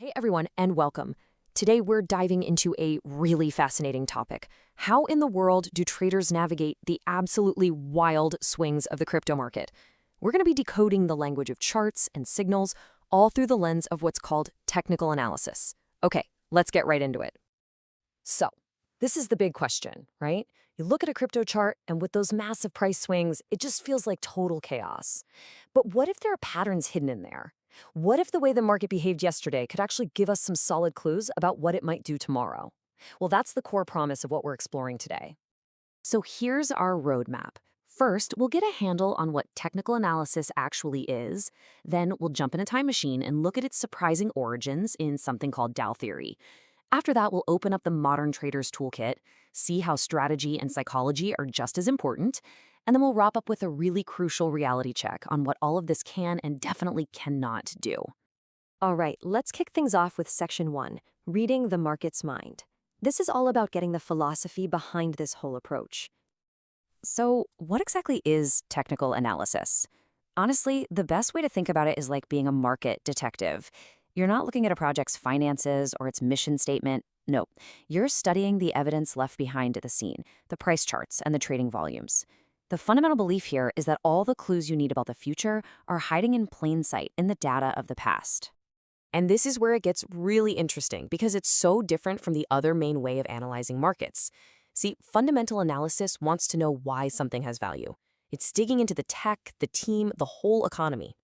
Hey everyone, and welcome. Today we're diving into a really fascinating topic. How in the world do traders navigate the absolutely wild swings of the crypto market? We're going to be decoding the language of charts and signals, all through the lens of what's called technical analysis. Okay, let's get right into it. So, this is the big question, right? You look at a crypto chart, and with those massive price swings, it just feels like total chaos. But what if there are patterns hidden in there? What if the way the market behaved yesterday could actually give us some solid clues about what it might do tomorrow? Well, that's the core promise of what we're exploring today. So here's our roadmap. First, we'll get a handle on what technical analysis actually is. Then we'll jump in a time machine and look at its surprising origins in something called Dow theory. After that, we'll open up the modern trader's toolkit, see how strategy and psychology are just as important, and then we'll wrap up with a really crucial reality check on what all of this can and definitely cannot do. All right, let's kick things off with Section 1, Reading the Market's Mind. This is all about getting the philosophy behind this whole approach. So, what exactly is technical analysis? Honestly, the best way to think about it is like being a market detective. You're not looking at a project's finances or its mission statement. No, you're studying the evidence left behind at the scene, the price charts, and the trading volumes. The fundamental belief here is that all the clues you need about the future are hiding in plain sight in the data of the past. And this is where it gets really interesting because it's so different from the other main way of analyzing markets. See, fundamental analysis wants to know why something has value. It's digging into the tech, the team, the whole economy.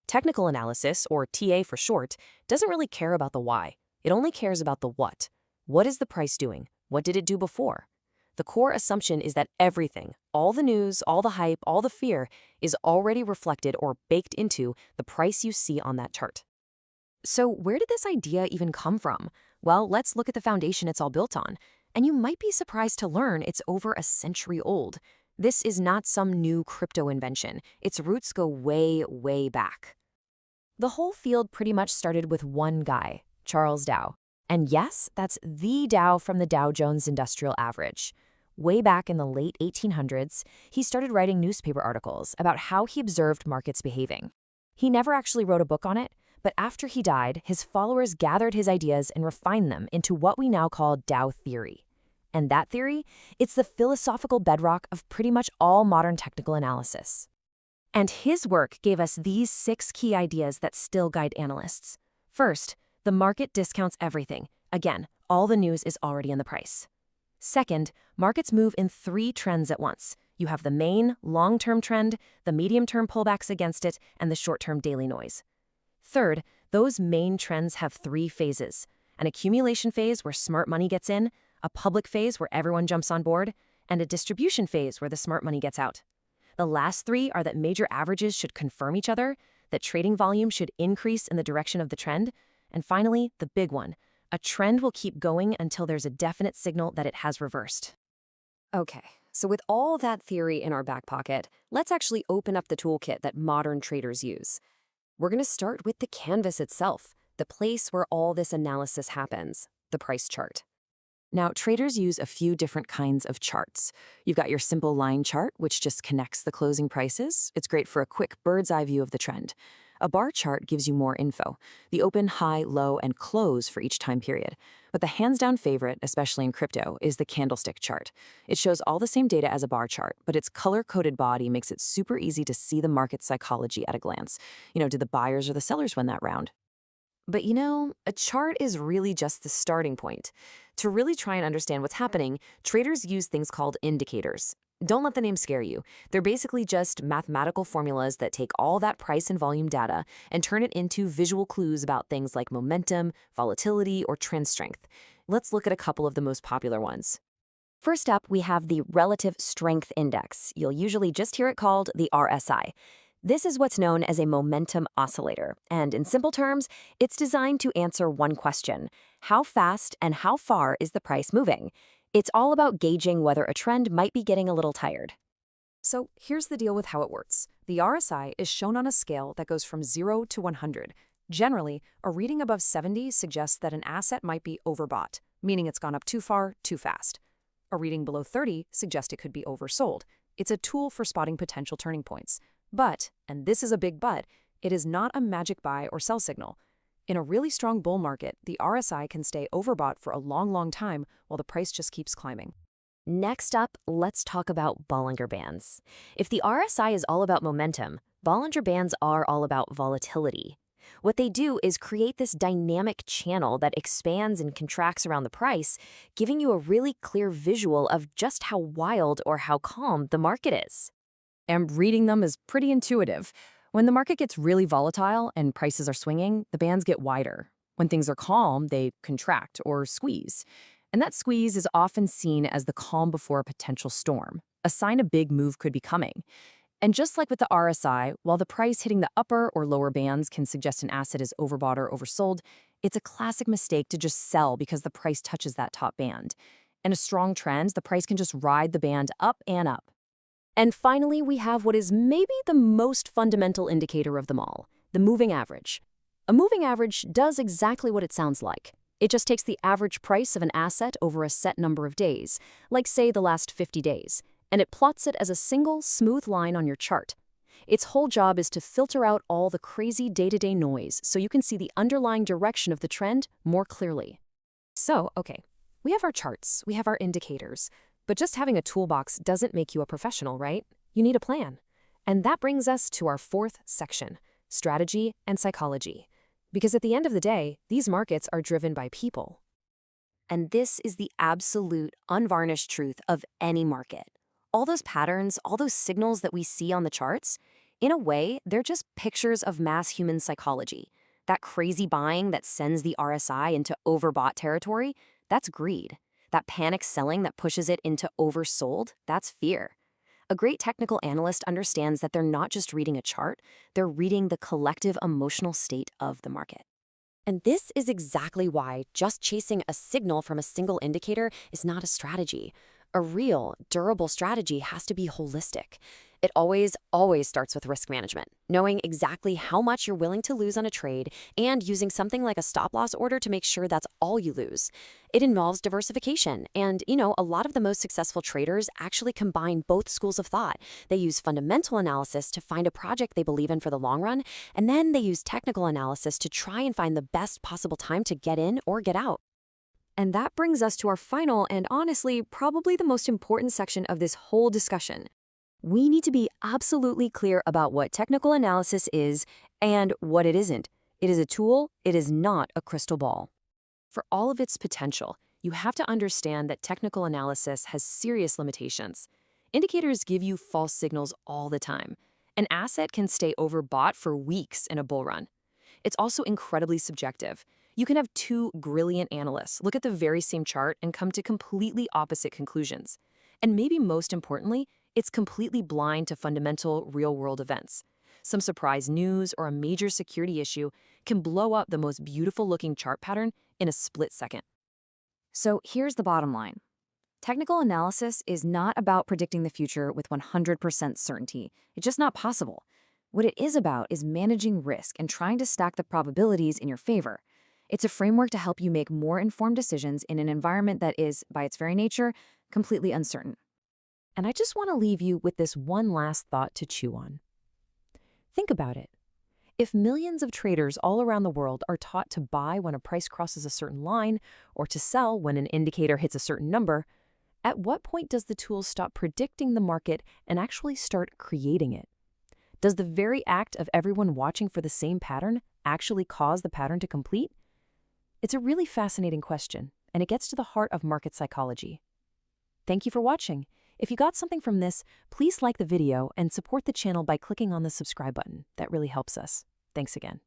Technical analysis, or TA for short, doesn't really care about the why. It only cares about the what. What is the price doing? What did it do before? The core assumption is that everything, all the news, all the hype, all the fear, is already reflected or baked into the price you see on that chart. So where did this idea even come from? Well, let's look at the foundation it's all built on. And you might be surprised to learn it's over a century old. This is not some new crypto invention. Its roots go way, way back. The whole field pretty much started with one guy, Charles Dow. And yes, that's the Dow from the Dow Jones Industrial Average. Way back in the late 1800s, he started writing newspaper articles about how he observed markets behaving. He never actually wrote a book on it, but after he died, his followers gathered his ideas and refined them into what we now call Dow theory. And that theory, it's the philosophical bedrock of pretty much all modern technical analysis. And his work gave us these 6 key ideas that still guide analysts. First, the market discounts everything. Again, all the news is already in the price. Second, markets move in 3 trends at once. You have the main, long-term trend, the medium-term pullbacks against it, and the short-term daily noise. Third, those main trends have 3 phases: an accumulation phase where smart money gets in, a public phase where everyone jumps on board, and a distribution phase where the smart money gets out. The last 3 are that major averages should confirm each other, that trading volume should increase in the direction of the trend, and finally, the big one, a trend will keep going until there's a definite signal that it has reversed. Okay, so with all that theory in our back pocket, let's actually open up the toolkit that modern traders use. We're going to start with the canvas itself, the place where all this analysis happens, the price chart. Now, traders use a few different kinds of charts. You've got your simple line chart, which just connects the closing prices. It's great for a quick bird's eye view of the trend. A bar chart gives you more info, the open, high, low, and close for each time period. But the hands-down favorite, especially in crypto, is the candlestick chart. It shows all the same data as a bar chart, but its color-coded body makes it super easy to see the market psychology at a glance. Did the buyers or the sellers win that round? But a chart is really just the starting point. To really try and understand what's happening, traders use things called indicators. Don't let the name scare you. They're basically just mathematical formulas that take all that price and volume data and turn it into visual clues about things like momentum, volatility, or trend strength. Let's look at a couple of the most popular ones. First up, we have the Relative Strength Index. You'll usually just hear it called the RSI. This is what's known as a momentum oscillator, and in simple terms, it's designed to answer one question: how fast and how far is the price moving? It's all about gauging whether a trend might be getting a little tired. So here's the deal with how it works. The RSI is shown on a scale that goes from 0 to 100. Generally, a reading above 70 suggests that an asset might be overbought, meaning it's gone up too far, too fast. A reading below 30 suggests it could be oversold. It's a tool for spotting potential turning points. But, and this is a big but, it is not a magic buy or sell signal. In a really strong bull market, the RSI can stay overbought for a long, long time while the price just keeps climbing. Next up, let's talk about Bollinger Bands. If the RSI is all about momentum, Bollinger Bands are all about volatility. What they do is create this dynamic channel that expands and contracts around the price, giving you a really clear visual of just how wild or how calm the market is. And reading them is pretty intuitive. When the market gets really volatile and prices are swinging, the bands get wider. When things are calm, they contract or squeeze. And that squeeze is often seen as the calm before a potential storm, a sign a big move could be coming. And just like with the RSI, while the price hitting the upper or lower bands can suggest an asset is overbought or oversold, it's a classic mistake to just sell because the price touches that top band. In a strong trend, the price can just ride the band up and up. And finally, we have what is maybe the most fundamental indicator of them all, the moving average. A moving average does exactly what it sounds like. It just takes the average price of an asset over a set number of days, like say the last 50 days, and it plots it as a single, smooth line on your chart. Its whole job is to filter out all the crazy day-to-day noise so you can see the underlying direction of the trend more clearly. So, okay, we have our charts, we have our indicators, but just having a toolbox doesn't make you a professional, right? You need a plan. And that brings us to our fourth section, strategy and psychology. Because at the end of the day, these markets are driven by people. And this is the absolute, unvarnished truth of any market. All those patterns, all those signals that we see on the charts, in a way, they're just pictures of mass human psychology. That crazy buying that sends the RSI into overbought territory, that's greed. That panic selling that pushes it into oversold, that's fear. A great technical analyst understands that they're not just reading a chart, they're reading the collective emotional state of the market. And this is exactly why just chasing a signal from a single indicator is not a strategy. A real, durable strategy has to be holistic. It always starts with risk management, knowing exactly how much you're willing to lose on a trade and using something like a stop-loss order to make sure that's all you lose. It involves diversification, and, a lot of the most successful traders actually combine both schools of thought. They use fundamental analysis to find a project they believe in for the long run, and then they use technical analysis to try and find the best possible time to get in or get out. And that brings us to our final and honestly, probably the most important section of this whole discussion. We need to be absolutely clear about what technical analysis is and what it isn't. It is a tool, it is not a crystal ball. For all of its potential, you have to understand that technical analysis has serious limitations. Indicators give you false signals all the time. An asset can stay overbought for weeks in a bull run. It's also incredibly subjective. You can have two brilliant analysts look at the very same chart and come to completely opposite conclusions. And maybe most importantly, it's completely blind to fundamental real-world events. Some surprise news or a major security issue can blow up the most beautiful-looking chart pattern in a split second. So here's the bottom line. Technical analysis is not about predicting the future with 100% certainty. It's just not possible. What it is about is managing risk and trying to stack the probabilities in your favor. It's a framework to help you make more informed decisions in an environment that is, by its very nature, completely uncertain. And I just want to leave you with this one last thought to chew on. Think about it. If millions of traders all around the world are taught to buy when a price crosses a certain line or to sell when an indicator hits a certain number, at what point does the tool stop predicting the market and actually start creating it? Does the very act of everyone watching for the same pattern actually cause the pattern to complete? It's a really fascinating question, and it gets to the heart of market psychology. Thank you for watching. If you got something from this, please like the video and support the channel by clicking on the subscribe button. That really helps us. Thanks again.